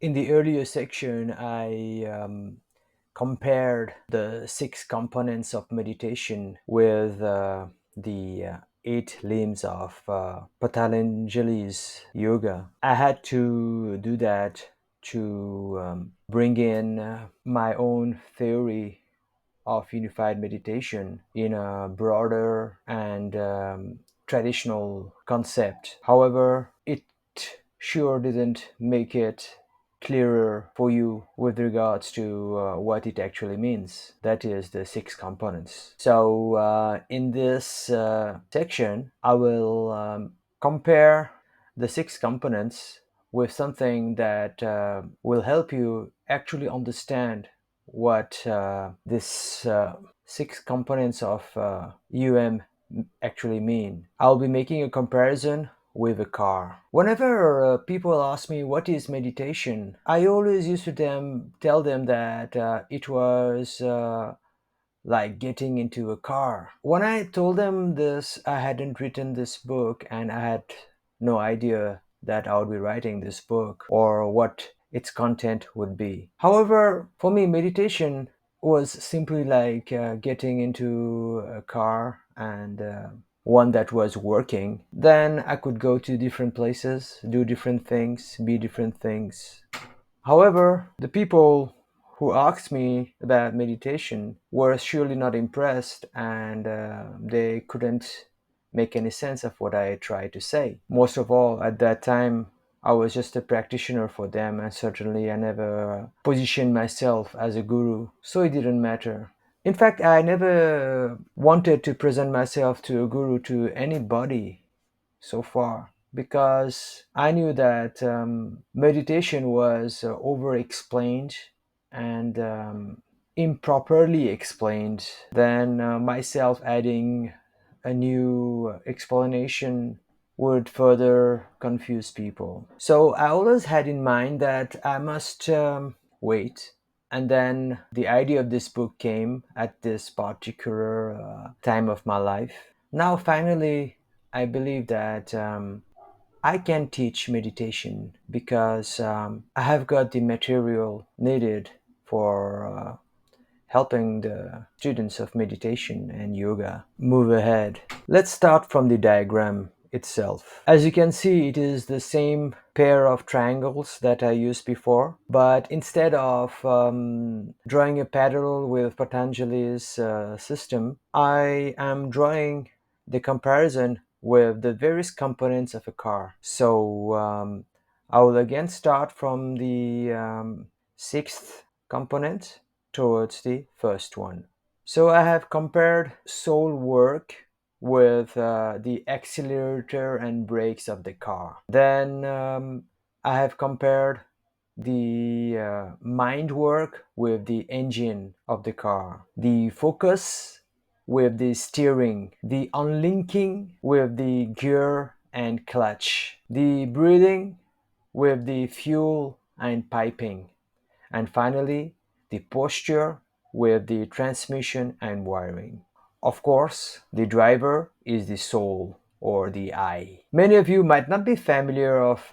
In the earlier section, I compared the six components of meditation with the eight limbs of Patanjali's yoga. I had to do that to bring in my own theory of unified meditation in a broader and traditional concept. However, it sure didn't make it clearer for you with regards to what it actually means. That is the six components. So, in this section, I will compare the six components with something that will help you actually understand what this six components of actually mean. I'll be making a comparison with a car. Whenever people ask me what is meditation, I always used to tell them that it was like getting into a car. When I told them this, I hadn't written this book and I had no idea that I would be writing this book or what its content would be. However, for me, meditation was simply like getting into a car and one that was working. Then I could go to different places, do different things, be different things. However, the people who asked me about meditation were surely not impressed and they couldn't make any sense of what I tried to say. Most of all, at that time, I was just a practitioner for them, and certainly I never positioned myself as a guru, so it didn't matter. In fact, I never wanted to present myself to a guru to anybody so far because I knew that meditation was over explained and improperly explained. Then myself adding a new explanation would further confuse people. So I always had in mind that I must wait. And then the idea of this book came at this particular time of my life. Now, finally, I believe that I can teach meditation because I have got the material needed for helping the students of meditation and yoga move ahead. Let's start from the diagram itself. As you can see, it is the same pair of triangles that I used before, but instead of drawing a parallel with Patanjali's system, I am drawing the comparison with the various components of a car. So I will again start from the sixth component towards the first one. So I have compared soul work with the accelerator and brakes of the car. Then I have compared the mind work with the engine of the car, the focus with the steering, the unlinking with the gear and clutch, the breathing with the fuel and piping, and finally the posture with the transmission and wiring. Of course, the driver is the soul or the I. Many of you might not be familiar of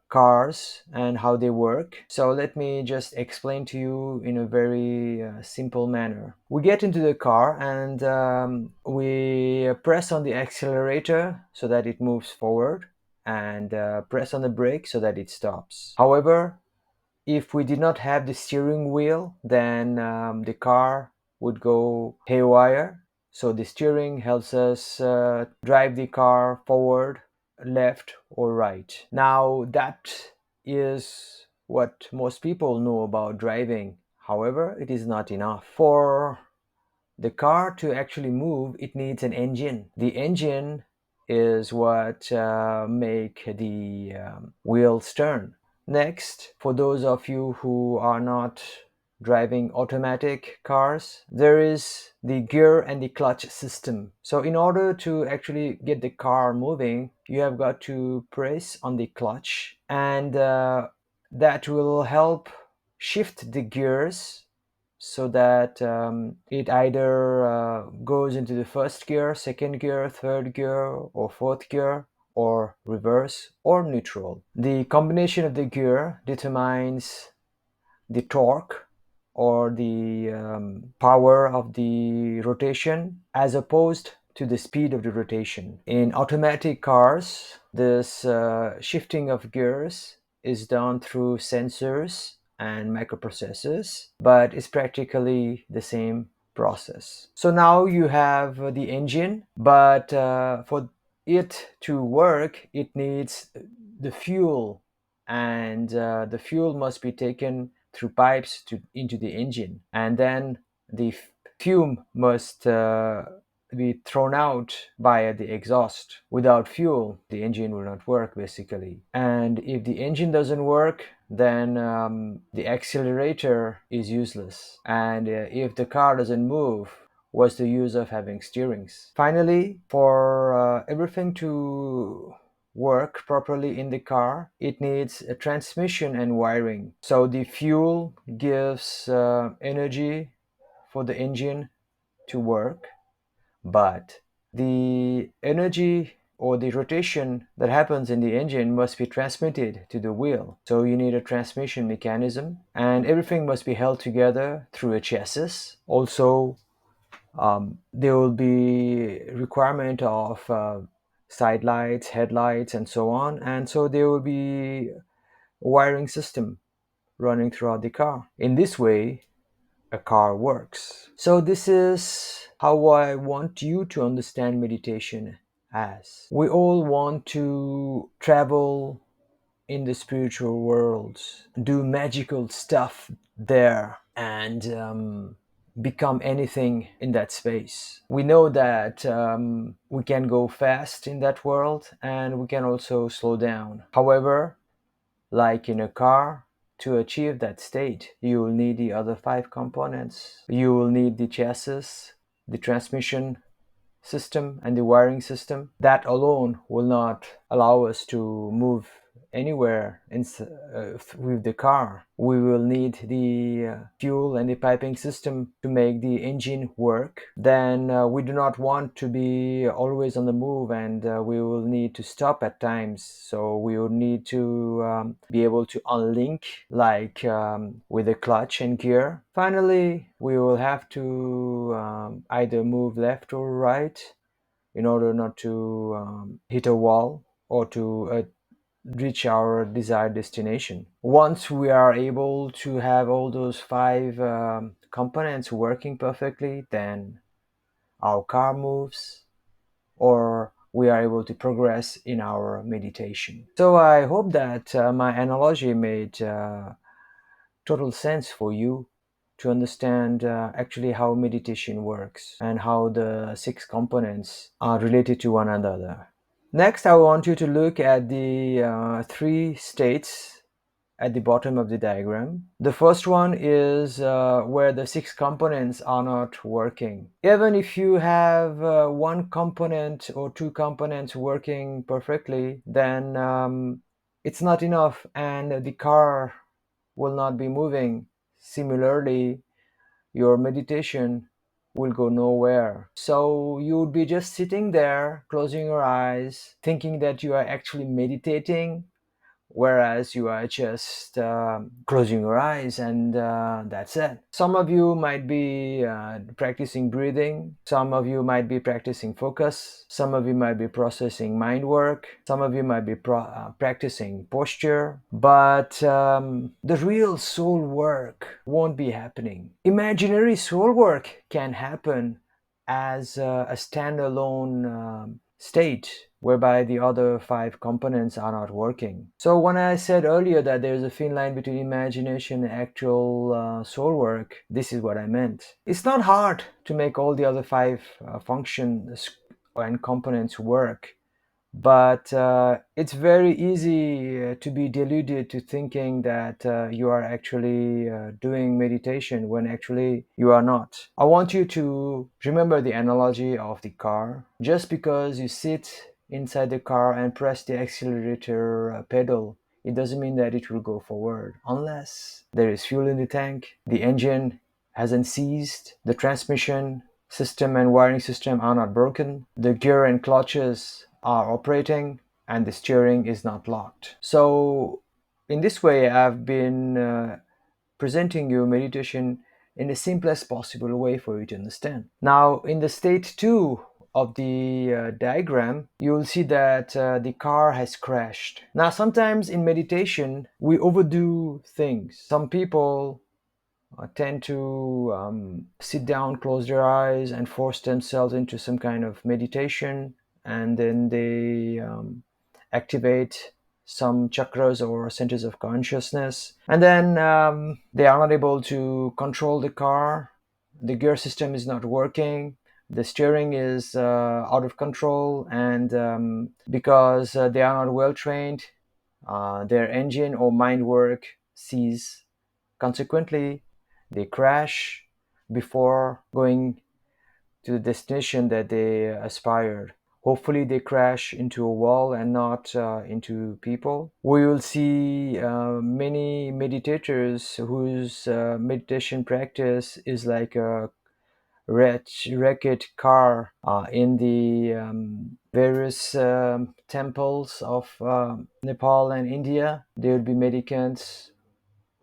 cars and how they work, so let me just explain to you in a very simple manner. We get into the car and we press on the accelerator so that it moves forward and press on the brake so that it stops. However, if we did not have the steering wheel, then the car would go haywire. So the steering helps us drive the car forward, left, or right. Now that is what most people know about driving. However, it is not enough. For the car to actually move, it needs an engine. The engine is what make the wheels turn. Next, for those of you who are not driving automatic cars, there is the gear and the clutch system. So in order to actually get the car moving, you have got to press on the clutch, and that will help shift the gears so that it either goes into the first gear, second gear, third gear, or fourth gear, or reverse or neutral. The combination of the gear determines the torque or the power of the rotation as opposed to the speed of the rotation. In automatic cars, this shifting of gears is done through sensors and microprocessors, but it's practically the same process. So now you have the engine, but for it to work, it needs the fuel, and the fuel must be taken through pipes into the engine, and then the fume must be thrown out via the exhaust. Without fuel, the engine will not work basically. And if the engine doesn't work, then the accelerator is useless. And if the car doesn't move, what's the use of having steerings? Finally, for everything to work properly in the car, it needs a transmission and wiring. So the fuel gives energy for the engine to work, but the energy or the rotation that happens in the engine must be transmitted to the wheel. So you need a transmission mechanism, and everything must be held together through a chassis. Also, there will be requirement of side lights, headlights, and so on. And so there will be a wiring system running throughout the car. In this way, a car works. So this is how I want you to understand meditation as. We all want to travel in the spiritual world, do magical stuff there, and become anything in that space. We know that we can go fast in that world and we can also slow down. However, like in a car, to achieve that state, you will need the other five components. You will need the chassis, the transmission system, and the wiring system. That alone will not allow us to move anywhere with the car. We will need the fuel and the piping system to make the engine work. Then we do not want to be always on the move, and we will need to stop at times. So we will need to be able to unlink, like with the clutch and gear. Finally, we will have to either move left or right in order not to hit a wall or to reach our desired destination. Once we are able to have all those five components working perfectly, then our car moves, or we are able to progress in our meditation. So I hope that my analogy made total sense for you to understand actually how meditation works and how the six components are related to one another. Next, I want you to look at the three states at the bottom of the diagram. The first one is where the six components are not working. Even if you have one component or two components working perfectly, then it's not enough and the car will not be moving. Similarly, your meditation will go nowhere. So you would be just sitting there, closing your eyes, thinking that you are actually meditating, whereas you are just closing your eyes and that's it. Some of you might be practicing breathing, some of you might be practicing focus, some of you might be processing mind work, some of you might be practicing posture, but the real soul work won't be happening. Imaginary soul work can happen as a standalone state whereby the other five components are not working. So when I said earlier that there's a thin line between imagination and actual soul work, this is what I meant. It's not hard to make all the other five functions and components work, but it's very easy to be deluded to thinking that you are actually doing meditation when actually you are not. I want you to remember the analogy of the car. Just because you sit inside the car and press the accelerator pedal, it doesn't mean that it will go forward unless there is fuel in the tank, the engine hasn't seized, the transmission system and wiring system are not broken, the gear and clutches are operating, and the steering is not locked. So, in this way, I've been presenting you meditation in the simplest possible way for you to understand. Now, in the state 2 of the diagram, you will see that the car has crashed. Now, sometimes in meditation, we overdo things. Some people tend to sit down, close their eyes, and force themselves into some kind of meditation, and then they activate some chakras or centers of consciousness, and then they are not able to control the car. The gear system is not working. The steering is out of control, and because they are not well trained, their engine or mind work cease. Consequently, they crash before going to the destination that they aspired. Hopefully, they crash into a wall and not into people. We will see many meditators whose meditation practice is like a wrecked car in the various temples of Nepal and India. There will be medicants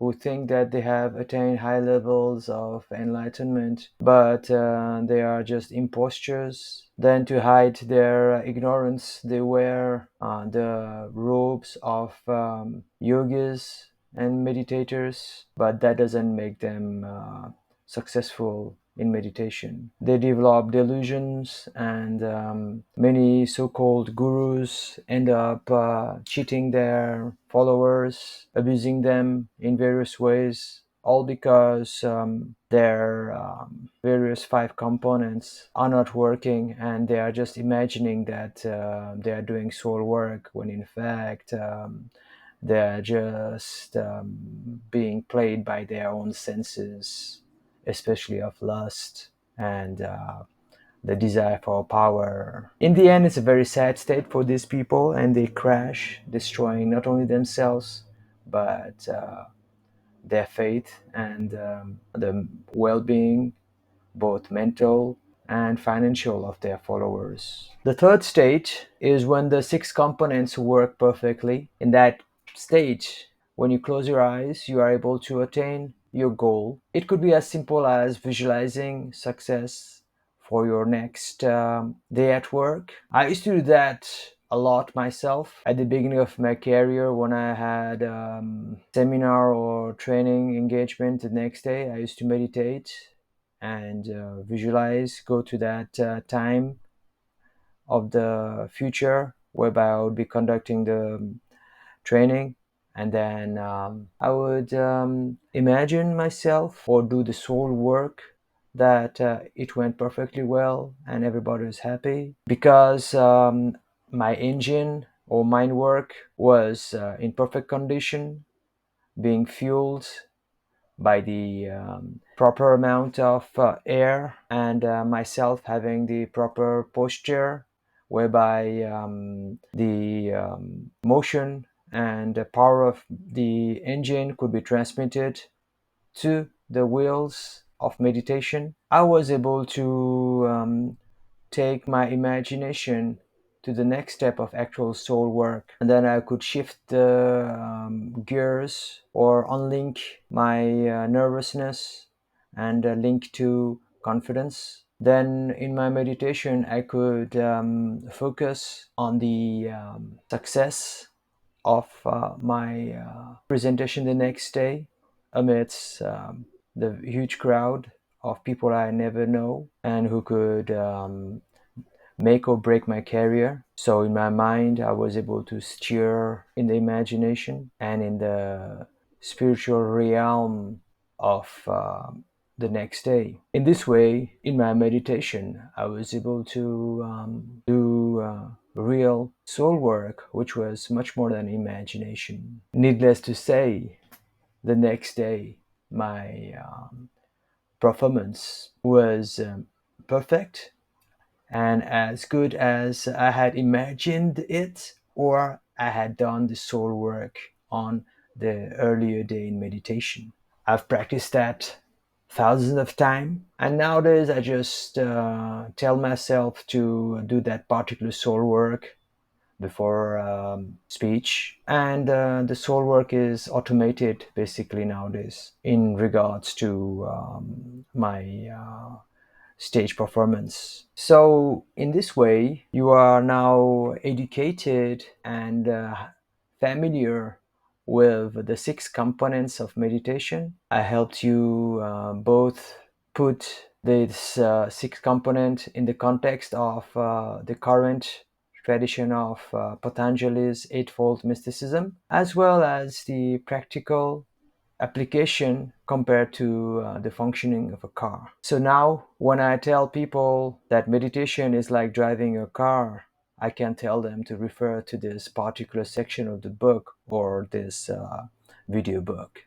who think that they have attained high levels of enlightenment, but they are just impostures. Then, to hide their ignorance, they wear the robes of yogis and meditators, but that doesn't make them successful in meditation. They develop delusions, and many so called gurus end up cheating their followers, abusing them in various ways, all because their various five components are not working, and they are just imagining that they are doing soul work when in fact they are just being played by their own senses, especially of lust and the desire for power. In the end, it's a very sad state for these people, and they crash, destroying not only themselves but their faith and the well being, both mental and financial, of their followers. The third state is when the six components work perfectly. In that state, when you close your eyes, you are able to attain your goal. It could be as simple as visualizing success for your next day at work. I used to do that a lot myself at the beginning of my career. When I had seminar or training engagement the next day, I used to meditate and visualize, go to that time of the future whereby I would be conducting the training, and then I would imagine myself or do the soul work that it went perfectly well and everybody was happy because my engine or mind work was in perfect condition, being fueled by the proper amount of air, and myself having the proper posture whereby the motion and the power of the engine could be transmitted to the wheels of meditation. I was able to take my imagination to the next step of actual soul work, and then I could shift the gears or unlink my nervousness and link to confidence. Then in my meditation I could focus on the success of my presentation the next day amidst the huge crowd of people I never know and who could make or break my career. So in my mind, I was able to steer in the imagination and in the spiritual realm of the next day. In this way, in my meditation, I was able to do real soul work, which was much more than imagination. Needless to say, the next day, my performance was perfect and as good as I had imagined it, or I had done the soul work on the earlier day in meditation. I've practiced that thousands of times, and nowadays I just tell myself to do that particular soul work before speech, and the soul work is automated basically nowadays in regards to my stage performance. So, in this way, you are now educated and familiar with the six components of meditation. I helped you both put this six component in the context of the current tradition of Patanjali's Eightfold Mysticism, as well as the practical application compared to the functioning of a car. So now, when I tell people that meditation is like driving a car, I can tell them to refer to this particular section of the book or this video book.